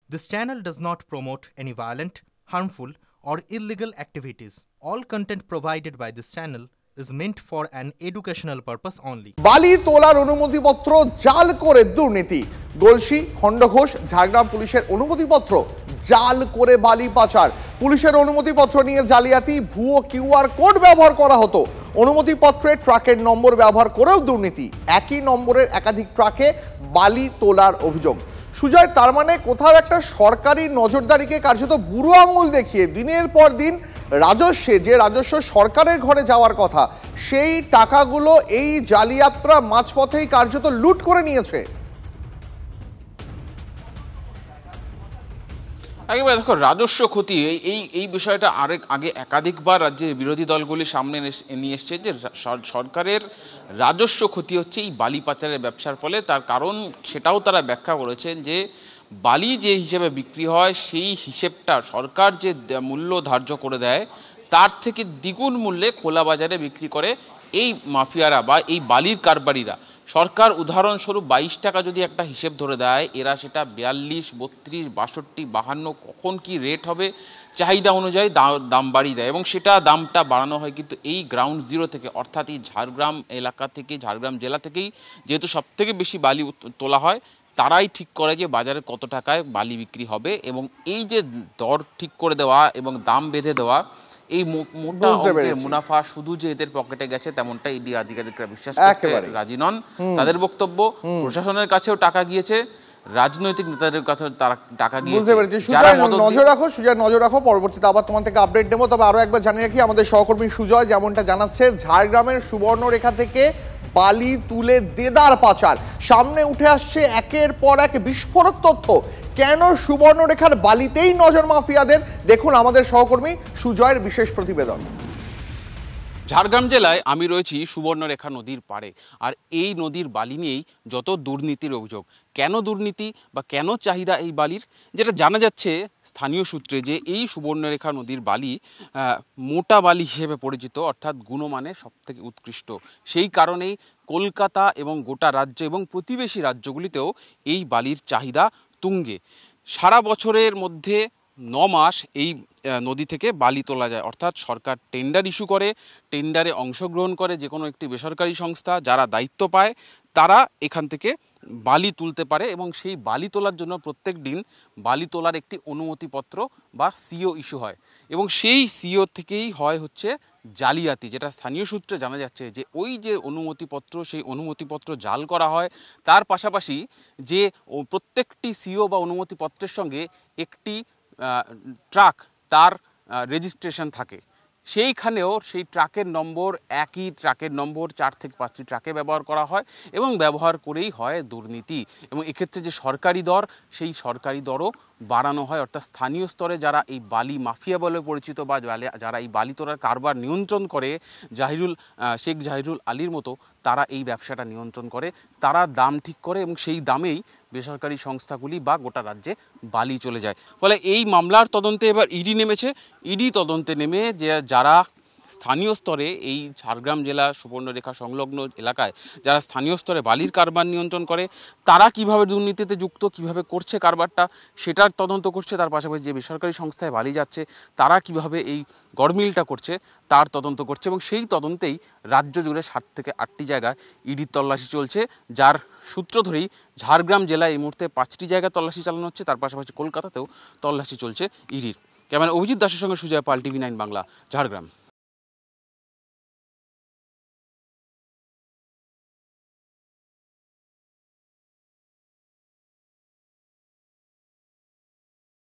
This channel does not promote any violent, harmful, or illegal activities. All content provided by this channel is meant for an educational purpose only. বালি তোলার অনুমতিপত্র জাল করে দুর্নীতি। গলসি খণ্ডঘোষ ঝাড়গ্রাম পুলিশের অনুমতিপত্র জাল করে বালি পাচার। পুলিশের অনুমতিপত্র নিয়ে জালিয়াতি, ভুয়ো কিউআর কোড ব্যবহার করা হতো। অনুমতিপত্রে ট্রাকের নম্বর ব্যবহার করেও দুর্নীতি। একই নম্বরের একাধিক ট্রাকে বালি তোলার অভিযোগ। সুজয়, তার মানে কোথাও একটা সরকারি নজরদারিকে কার্যত বুড়ো আঙুল দেখিয়ে দিনের পর দিন রাজস্বে, যে রাজস্ব সরকারের ঘরে যাওয়ার কথা, সেই টাকাগুলো এই জালিয়াতরা মাঝপথেই কার্যত লুট করে নিয়েছে। একেবারে দেখো, রাজস্ব ক্ষতি এই বিষয়টা আগে একাধিকবার রাজ্যের বিরোধী দলগুলি সামনে নিয়ে এসছে যে সরকারের রাজস্ব ক্ষতি হচ্ছে এই বালি পাচারের ব্যবসার ফলে। তার কারণ সেটাও তারা ব্যাখ্যা করেছেন যে বালি যে হিসেবে বিক্রি হয় সেই হিসেবটা সরকার যে মূল্য ধার্য করে দেয় তার থেকে দ্বিগুণ মূল্যে খোলা বাজারে বিক্রি করে এই মাফিয়ারা বা এই বালির কারবারিরা। সরকার উদাহরণস্বরূপ 22 টাকা যদি একটা হিসেব ধরে দেয়, এরা সেটা 42, 32, 62, 52 কখন কি রেট হবে চাহিদা অনুযায়ী দাম বাড়িয়ে দেয় এবং সেটা দামটা বাড়ানো হয় কিন্তু এই গ্রাউন্ড জিরো থেকে, অর্থাৎ এই ঝাড়গ্রাম এলাকা থেকে, ঝাড়গ্রাম জেলা থেকেই যেহেতু সবথেকে বেশি বালি তোলা হয়, তারাই ঠিক করে যে বাজারে কত টাকায় বালি বিক্রি হবে এবং এই যে দর ঠিক করে দেওয়া এবং দাম বেঁধে দেওয়া, এই মোটা অঙ্কের মুনাফা শুধু যে এদের পকেটে গেছে তেমনটা ইডি আধিকারিকরা বিশ্বাস করতে রাজি নন। তাদের বক্তব্য প্রশাসনের কাছেও টাকা গিয়েছে, রাজনৈতিক নেতাদের কাছে তারা টাকা গিয়েছে। নজর রাখো, পরবর্তীতে আবার তোমার থেকে আপডেট দেবো। তবে আরো একবার জানিয়ে রাখি, আমাদের সহকর্মী সুজয় যেমনটা জানাচ্ছে, ঝাড়গ্রামের সুবর্ণরেখা থেকে বালি তুলে দেদার পাচার সামনে উঠে আসছে একের পর এক বিস্ফোরক তথ্য। কেন সুবর্ণরেখার বালিতেই নজর মাফিয়াদের, দেখুন আমাদের সহকর্মী সুজয়ের বিশেষ প্রতিবেদন। ঝাড়গ্রাম জেলায় আমি রয়েছি সুবর্ণরেখা নদীর পাড়ে, আর এই নদীর বালি নিয়েই যত দুর্নীতির অভিযোগ। কেন দুর্নীতি বা কেন চাহিদা এই বালির, যেটা জানা যাচ্ছে স্থানীয় সূত্রে যে এই সুবর্ণরেখা নদীর বালি মোটা বালি হিসেবে পরিচিত, অর্থাৎ গুণমানে সবথেকে উৎকৃষ্ট। সেই কারণেই কলকাতা এবং গোটা রাজ্য এবং প্রতিবেশী রাজ্যগুলিতেও এই বালির চাহিদা তুঙ্গে। সারা বছরের মধ্যে 9 মাস এই নদী থেকে বালি তোলা যায়, অর্থাৎ সরকার টেন্ডার ইস্যু করে, টেন্ডারে অংশগ্রহণ করে যে কোনো একটি বেসরকারি সংস্থা, যারা দায়িত্ব পায় তারা এখান থেকে বালি তুলতে পারে এবং সেই বালি তোলার জন্য প্রত্যেক দিন বালি তোলার একটি অনুমতিপত্র বা সিও ইস্যু হয় এবং সেই সিও থেকেই হয় হচ্ছে জালিয়াতি। যেটা স্থানীয় সূত্রে জানা যাচ্ছে যে ওই যে অনুমতিপত্র, সেই অনুমতিপত্র জাল করা হয়। তার পাশাপাশি যে প্রত্যেকটি সিও বা অনুমতিপত্রের সঙ্গে একটি ট্রাক, তার রেজিস্ট্রেশন থাকে, সেইখানেও সেই ট্রাকের নম্বর, একই ট্রাকের নম্বর 4 থেকে 5টি ট্রাকে ব্যবহার করা হয় এবং ব্যবহার করেই হয় দুর্নীতি। এবং এক্ষেত্রে যে সরকারি দর, সেই সরকারি দরও বাড়ানো হয়, অর্থাৎ স্থানীয় স্তরে যারা এই বালি মাফিয়া বলে পরিচিত বা যারা এই বালি তোলার কারবার নিয়ন্ত্রণ করে, শেখ জাহিরুল আলীর মতো, তারা এই ব্যবসাটা নিয়ন্ত্রণ করে, তারা দাম ঠিক করে এবং সেই দামেই বেসরকারি সংস্থাগুলি বা গোটা রাজ্যে বালি চলে যায়। ফলে এই মামলার তদন্তে এবার ইডি নেমেছে। ইডি তদন্তে নেমে যারা স্থানীয় স্তরে এই ঝাড়গ্রাম জেলা সুবর্ণরেখা সংলগ্ন এলাকায় যারা স্থানীয় স্তরে বালির কারবার নিয়ন্ত্রণ করে, তারা কিভাবে দুর্নীতিতে যুক্ত, কিভাবে করছে কারবারটা, সেটার তদন্ত করছে। তার পাশাপাশি যে বেসরকারি সংস্থায় বালি যাচ্ছে তারা কিভাবে এই গড়মিলটা করছে তার তদন্ত করছে এবং সেই তদন্তেই রাজ্য জুড়ে 7 থেকে 8টি জায়গায় ইডির তল্লাশি চলছে, যার সূত্র ধরেই ঝাড়গ্রাম জেলায় এই মুহূর্তে 5টি জায়গায় তল্লাশি চালানো হচ্ছে। তার পাশাপাশি কলকাতাতেও তল্লাশি চলছে ইডির। ক্যামেরা অভিজিৎ দাসের সঙ্গে সুজয় পাল, TV9 বাংলা, ঝাড়গ্রাম।